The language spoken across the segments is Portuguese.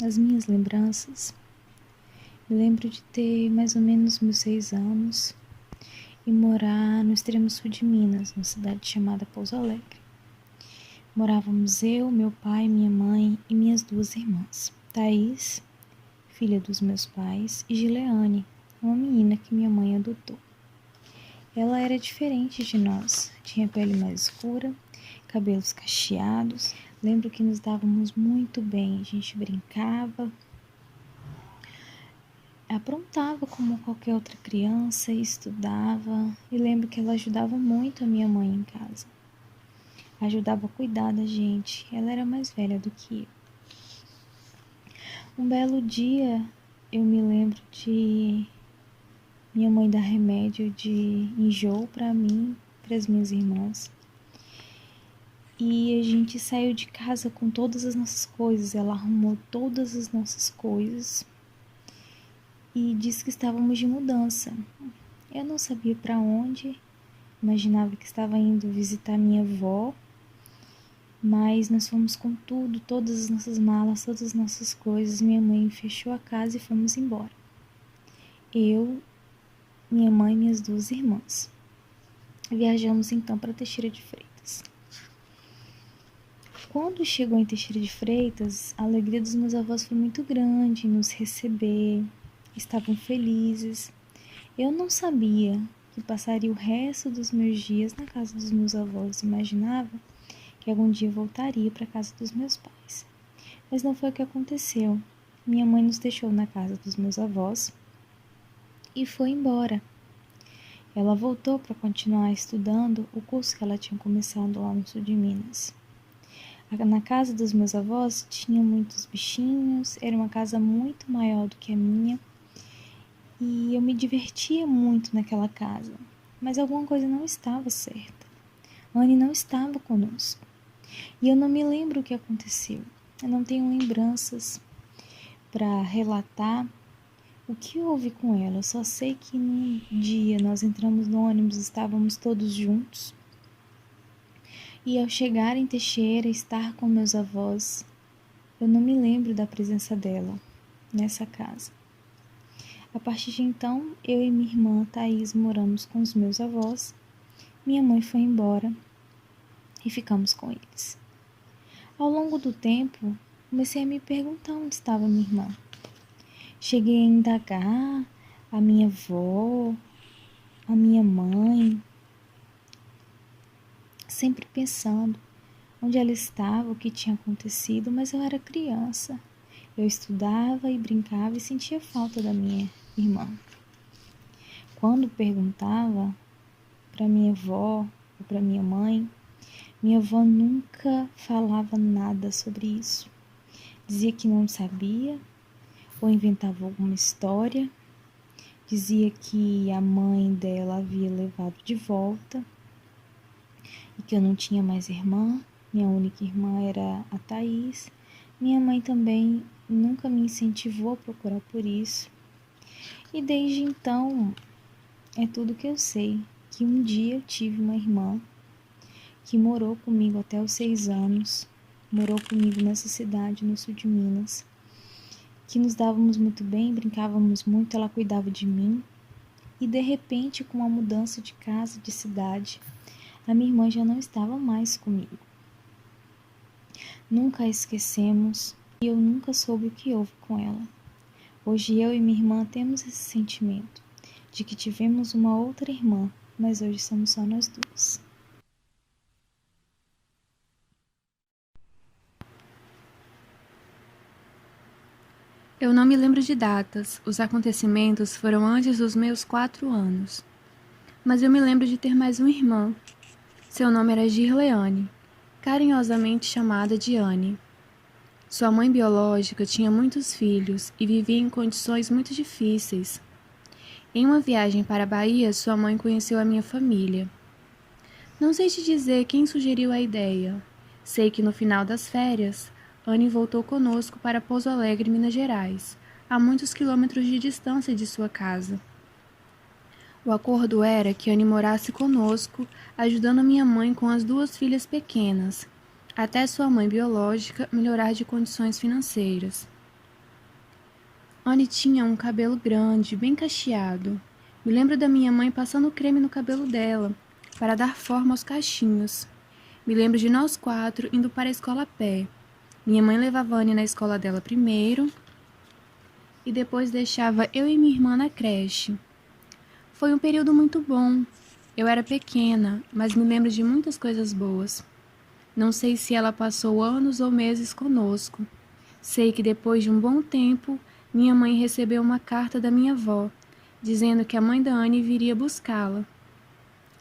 as minhas lembranças, me lembro de ter mais ou menos meus 6 anos e morar no extremo sul de Minas, numa cidade chamada Pouso Alegre. Morávamos eu, meu pai, minha mãe e minhas 2 irmãs, Thaís, filha dos meus pais, e Gileane, uma menina que minha mãe adotou. Ela era diferente de nós, tinha pele mais escura, cabelos cacheados. Lembro que nos dávamos muito bem, a gente brincava, aprontava como qualquer outra criança, estudava, e lembro que ela ajudava muito a minha mãe em casa. Ajudava a cuidar da gente, ela era mais velha do que eu. Um belo dia, eu me lembro de minha mãe dar remédio de enjoo para mim, para as minhas irmãs. E a gente saiu de casa com todas as nossas coisas, ela arrumou todas as nossas coisas e disse que estávamos de mudança. Eu não sabia para onde, imaginava que estava indo visitar minha avó, mas nós fomos com tudo, todas as nossas malas, todas as nossas coisas. Minha mãe fechou a casa e fomos embora. Eu, minha mãe e minhas 2 irmãs. Viajamos então para Teixeira de Freitas. Quando chegou em Teixeira de Freitas, a alegria dos meus avós foi muito grande em nos receber, estavam felizes. Eu não sabia que passaria o resto dos meus dias na casa dos meus avós, imaginava que algum dia voltaria para a casa dos meus pais. Mas não foi o que aconteceu. Minha mãe nos deixou na casa dos meus avós e foi embora. Ela voltou para continuar estudando o curso que ela tinha começado lá no sul de Minas. Na casa dos meus avós tinha muitos bichinhos, era uma casa muito maior do que a minha e eu me divertia muito naquela casa, mas alguma coisa não estava certa. Anne não estava conosco e eu não me lembro o que aconteceu. Eu não tenho lembranças para relatar o que houve com ela. Eu só sei que num dia nós entramos no ônibus, estávamos todos juntos. E ao chegar em Teixeira, estar com meus avós, eu não me lembro da presença dela nessa casa. A partir de então, eu e minha irmã Thaís moramos com os meus avós. Minha mãe foi embora e ficamos com eles. Ao longo do tempo, comecei a me perguntar onde estava minha irmã. Cheguei a indagar a minha avó, a minha mãe, sempre pensando onde ela estava, o que tinha acontecido, mas eu era criança. Eu estudava e brincava e sentia falta da minha irmã. Quando perguntava para minha avó ou para minha avó nunca falava nada sobre isso. Dizia que não sabia ou inventava alguma história. Dizia que a mãe dela havia levado de volta e que eu não tinha mais irmã. Minha única irmã era a Thaís. Minha mãe também nunca me incentivou a procurar por isso. E desde então, é tudo que eu sei, que um dia eu tive uma irmã que morou comigo até os 6 anos, morou comigo nessa cidade, no sul de Minas, que nos dávamos muito bem, brincávamos muito, ela cuidava de mim. E de repente, com a mudança de casa, de cidade, a minha irmã já não estava mais comigo. Nunca a esquecemos e eu nunca soube o que houve com ela. Hoje eu e minha irmã temos esse sentimento de que tivemos uma outra irmã, mas hoje somos só nós 2. Eu não me lembro de datas, os acontecimentos foram antes dos meus 4 anos. Mas eu me lembro de ter mais um irmão. Seu nome era Girleane, carinhosamente chamada de Anne. Sua mãe biológica tinha muitos filhos e vivia em condições muito difíceis. Em uma viagem para a Bahia, sua mãe conheceu a minha família. Não sei te dizer quem sugeriu a ideia. Sei que no final das férias, Anne voltou conosco para Pouso Alegre, Minas Gerais, a muitos quilômetros de distância de sua casa. O acordo era que Anne morasse conosco, ajudando minha mãe com as 2 filhas pequenas, até sua mãe biológica melhorar de condições financeiras. Anne tinha um cabelo grande, bem cacheado. Me lembro da minha mãe passando creme no cabelo dela, para dar forma aos cachinhos. Me lembro de nós 4 indo para a escola a pé. Minha mãe levava Anne na escola dela primeiro e depois deixava eu e minha irmã na creche. Foi um período muito bom. Eu era pequena, mas me lembro de muitas coisas boas. Não sei se ela passou anos ou meses conosco. Sei que depois de um bom tempo, minha mãe recebeu uma carta da minha avó, dizendo que a mãe da Anne viria buscá-la.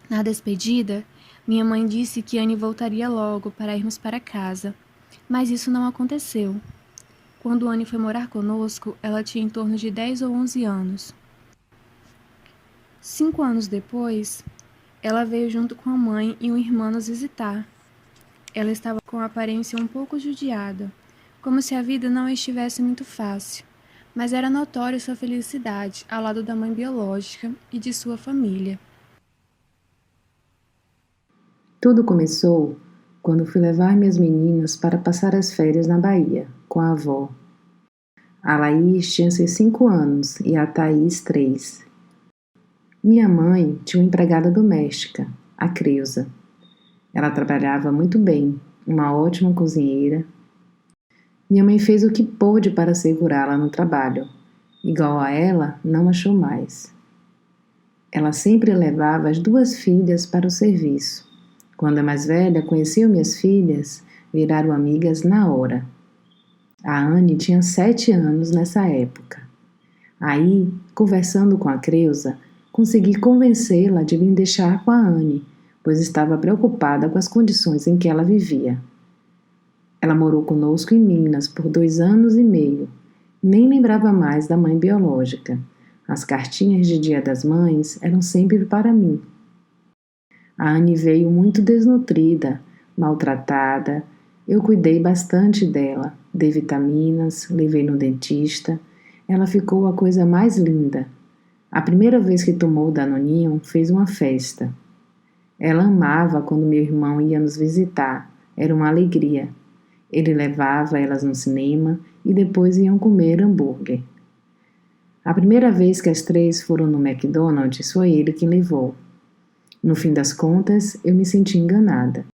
Na despedida, minha mãe disse que Anne voltaria logo para irmos para casa, mas isso não aconteceu. Quando Anne foi morar conosco, ela tinha em torno de 10 ou 11 anos. 5 anos depois, ela veio junto com a mãe e um irmão nos visitar. Ela estava com a aparência um pouco judiada, como se a vida não estivesse muito fácil, mas era notório sua felicidade ao lado da mãe biológica e de sua família. Tudo começou quando fui levar minhas meninas para passar as férias na Bahia, com a avó. A Laís tinha seus 5 anos e a Thaís 3. Minha mãe tinha uma empregada doméstica, a Creuza. Ela trabalhava muito bem, uma ótima cozinheira. Minha mãe fez o que pôde para segurá-la no trabalho. Igual a ela, não achou mais. Ela sempre levava as 2 filhas para o serviço. Quando a mais velha conheceu minhas filhas, viraram amigas na hora. A Anne tinha 7 anos nessa época. Aí, conversando com a Creuza, consegui convencê-la de me deixar com a Anne, pois estava preocupada com as condições em que ela vivia. Ela morou conosco em Minas por 2 anos e meio. Nem lembrava mais da mãe biológica. As cartinhas de Dia das Mães eram sempre para mim. A Anne veio muito desnutrida, maltratada. Eu cuidei bastante dela, dei vitaminas, levei no dentista. Ela ficou a coisa mais linda. A primeira vez que tomou o Danoninho, fez uma festa. Ela amava quando meu irmão ia nos visitar. Era uma alegria. Ele levava elas no cinema e depois iam comer hambúrguer. A primeira vez que as 3 foram no McDonald's foi ele quem levou. No fim das contas, eu me senti enganada.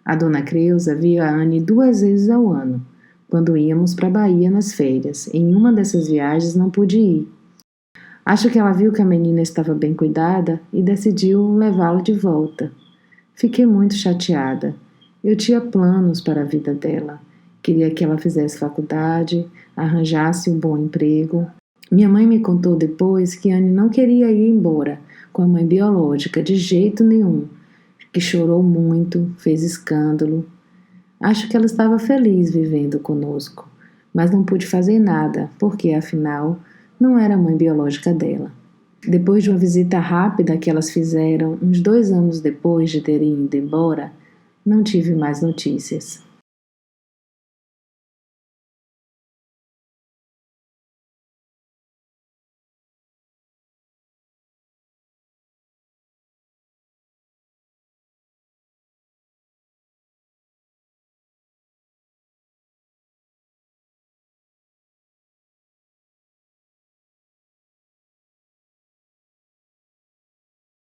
A dona Creuza via a Anne 2 vezes ao ano, quando íamos para a Bahia nas férias. Em uma dessas viagens não pude ir. Acho que ela viu que a menina estava bem cuidada e decidiu levá-la de volta. Fiquei muito chateada. Eu tinha planos para a vida dela. Queria que ela fizesse faculdade, arranjasse um bom emprego. Minha mãe me contou depois que Anne não queria ir embora com a mãe biológica de jeito nenhum, que chorou muito, fez escândalo. Acho que ela estava feliz vivendo conosco, mas não pude fazer nada, porque, afinal, não era a mãe biológica dela. Depois de uma visita rápida que elas fizeram uns 2 anos depois de terem ido embora, não tive mais notícias.